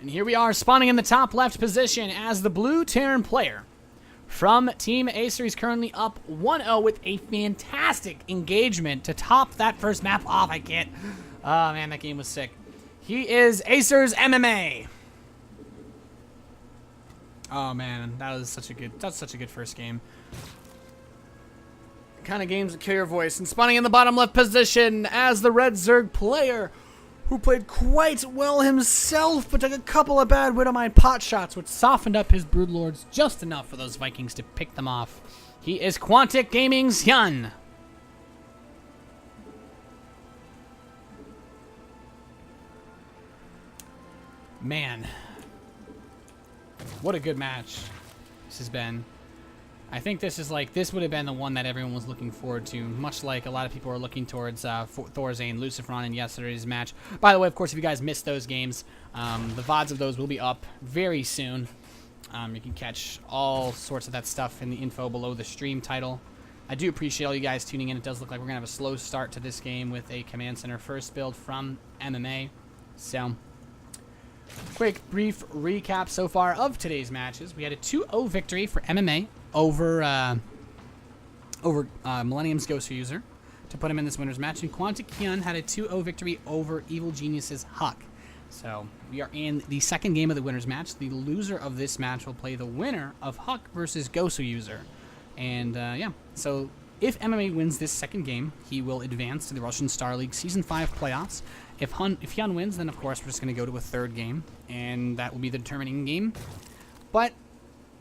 And here we are spawning in the top left position as the blue Terran player from Team Acer. He's currently up 1-0 with a fantastic engagement to top that first map off. I can't. Oh, man, that game was sick. He is Acer's MMA. Oh, man, that's such a good first game. Kind of games that kill your voice. And spawning in the bottom left position as the red Zerg player, who played quite well himself, but took a couple of bad Widowmine pot shots, which softened up his Broodlords just enough for those Vikings to pick them off. He is Quantic Gaming's HyuN. Man, what a good match this has been. I think this would have been the one that everyone was looking forward to, much like a lot of people are looking towards Thorazane, Luciferon in yesterday's match. By the way, of course, if you guys missed those games, the VODs of those will be up very soon. You can catch all sorts of that stuff in the info below the stream title. I do appreciate all you guys tuning in. It does look like we're going to have a slow start to this game with a Command Center first build from MMA. So, quick, brief recap so far of today's matches. We had a 2-0 victory for MMA over Millennium's Ghost User to put him in this winner's match. And Quantic HyuN had a 2-0 victory over Evil Genius's HyuN. So we are in the second game of the winner's match. The loser of this match will play the winner of HyuN versus Ghost User. And yeah, so if MMA wins this second game, he will advance to the Russian Starleague Season 5 playoffs. If HyuN wins, then of course we're just going to go to a third game, and that will be the determining game. But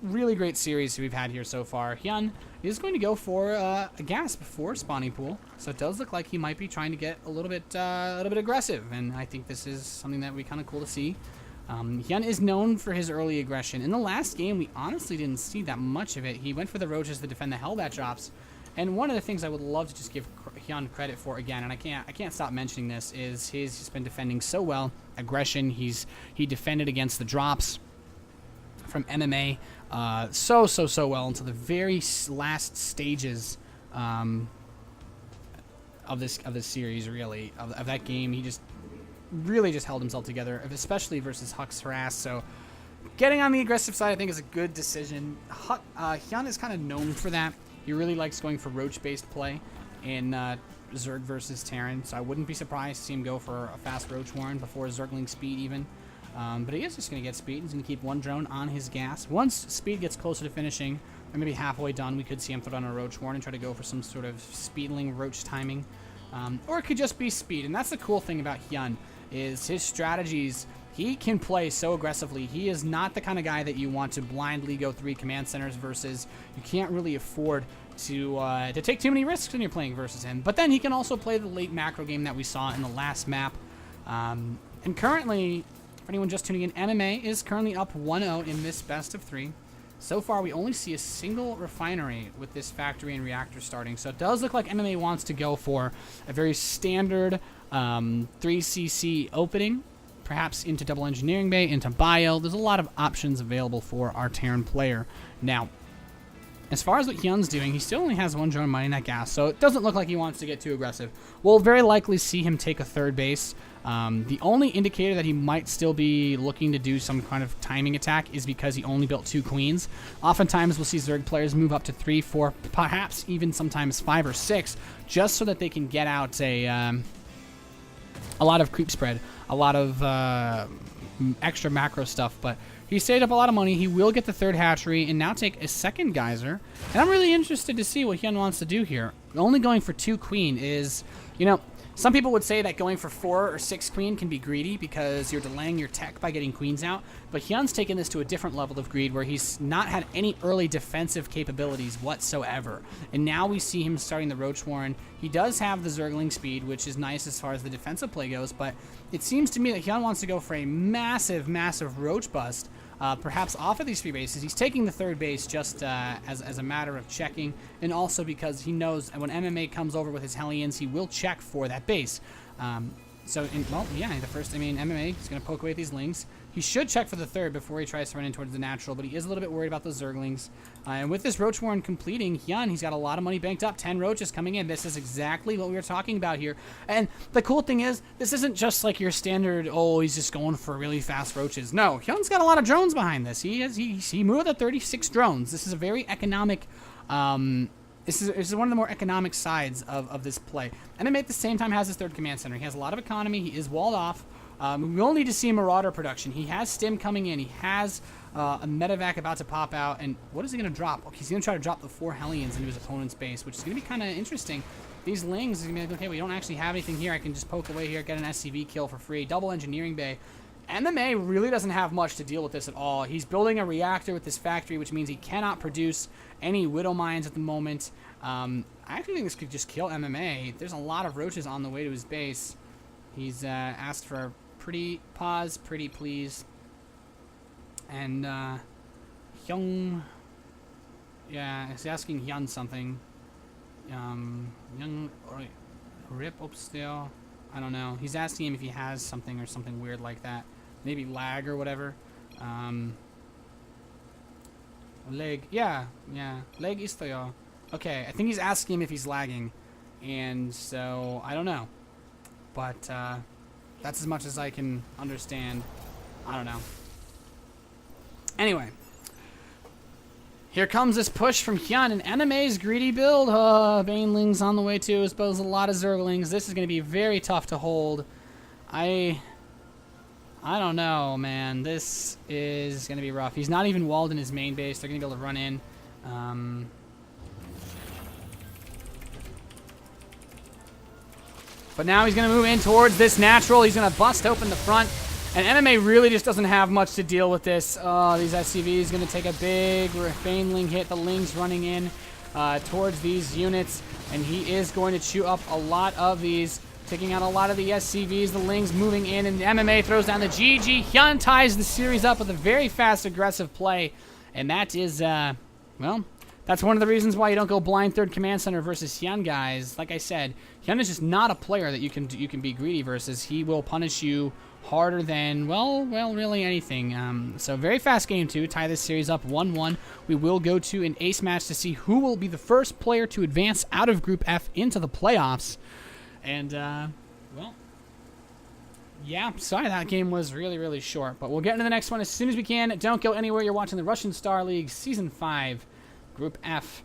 really great series we've had here so far. HyuN is going to go for a gas before spawning pool, so it does look like he might be trying to get a little bit aggressive, and I think this is something that would be kind of cool to see. HyuN is known for his early aggression. In the last game, we honestly didn't see that much of it. He went for the roaches to defend the Hellbat drops, and one of the things I would love to just give HyuN credit for again, and I can't stop mentioning this, is he's been defending so well. Aggression. He defended against the drops from MMA so well until the very last stages of this series, really, of that game. He just really just held himself together, especially versus Huck's Harass. So getting on the aggressive side, I think, is a good decision. HyuN is kind of known for that. He really likes going for roach-based play in Zerg versus Terran, so I wouldn't be surprised to see him go for a fast Roach Warren before Zergling speed even. But he is just going to get speed. He's going to keep one drone on his gas. Once speed gets closer to finishing, or maybe halfway done, we could see him throw down a Roach Warren and try to go for some sort of speedling roach timing. Or it could just be speed, and that's the cool thing about HyuN, is his strategies. He can play so aggressively. He is not the kind of guy that you want to blindly go 3 command centers versus. You can't really afford to take too many risks when you're playing versus him. But then he can also play the late macro game that we saw in the last map. And currently, for anyone just tuning in, MMA is currently up 1-0 in this best of 3. So far, we only see a single refinery with this factory and reactor starting. So it does look like MMA wants to go for a very standard 3cc opening, perhaps into double engineering bay, into bio. There's a lot of options available for our Terran player. Now, as far as what HyuN's doing, he still only has one drone mining that gas, so it doesn't look like he wants to get too aggressive. We'll very likely see him take a third base. The only indicator that he might still be looking to do some kind of timing attack is because he only built 2 queens. Oftentimes, we'll see Zerg players move up to 3, 4, perhaps even sometimes 5 or 6, just so that they can get out a lot of creep spread, a lot of extra macro stuff, but he saved up a lot of money. He will get the third hatchery and now take a second geyser. And I'm really interested to see what HyuN wants to do here. Only going for 2 queen is, you know, some people would say that going for 4 or 6 queen can be greedy because you're delaying your tech by getting queens out. But HyuN's taken this to a different level of greed where he's not had any early defensive capabilities whatsoever. And now we see him starting the Roach Warren. He does have the Zergling speed, which is nice as far as the defensive play goes. But it seems to me that HyuN wants to go for a massive Roach bust. Perhaps off of these 3 bases. He's taking the third base just as a matter of checking, and also because he knows when MMA comes over with his Hellions, he will check for that base. So, well, yeah, the first, I mean, MMA is going to poke away at these lings. He should check for the third before he tries to run in towards the natural, but he is a little bit worried about those Zerglings. And with this Roach Warren completing, HyuN, he's got a lot of money banked up. 10 Roaches coming in. This is exactly what we were talking about here. And the cool thing is, this isn't just like your standard, oh, he's just going for really fast Roaches. No, HyuN's got a lot of drones behind this. He moved at 36 drones. This is a very economic... This is one of the more economic sides of this play. MMA at the same time has his third command center. He has a lot of economy. He is walled off. We will need to see Marauder production. He has Stim coming in. He has a Medevac about to pop out. And what is he going to drop? Okay, he's going to try to drop the 4 Hellions into his opponent's base, which is going to be kind of interesting. These Lings is going to be like, okay, we don't actually have anything here. I can just poke away here, get an SCV kill for free. Double Engineering Bay. MMA really doesn't have much to deal with this at all. He's building a reactor with this factory, which means he cannot produce any Widow Mines at the moment. I actually think this could just kill MMA. There's a lot of Roaches on the way to his base. He's asked for a pretty pause, pretty please. And HyuN, yeah, he's asking HyuN something. HyuN, rip up still. I don't know. He's asking him if he has something or something weird like that. Maybe lag or whatever. Leg. Yeah. Leg istoyo. Okay, I think he's asking him if he's lagging. And so, I don't know. But that's as much as I can understand. I don't know. Anyway. Here comes this push from HyuN, and NMA's greedy build. Banelings on the way too, as well as a lot of Zerglings. This is going to be very tough to hold. I don't know, man. This is going to be rough. He's not even walled in his main base. They're going to be able to run in. But now he's going to move in towards this natural. He's going to bust open the front. And MMA really just doesn't have much to deal with this. Oh, these SCVs going to take a big Baneling hit. The Ling's running in towards these units. And he is going to chew up a lot of these. Taking out a lot of the SCVs. The Ling's moving in. And MMA throws down the GG. HyuN ties the series up with a very fast, aggressive play. And that is, well... That's one of the reasons why you don't go blind third command center versus HyuN, guys. Like I said, HyuN is just not a player that you can be greedy versus. He will punish you harder than, well, really anything. So very fast game two. Tie this series up 1-1. We will go to an ace match to see who will be the first player to advance out of Group F into the playoffs. And, well, yeah, sorry that game was really, really short. But we'll get into the next one as soon as we can. Don't go anywhere. You're watching the Russian Star League Season 5. Group F.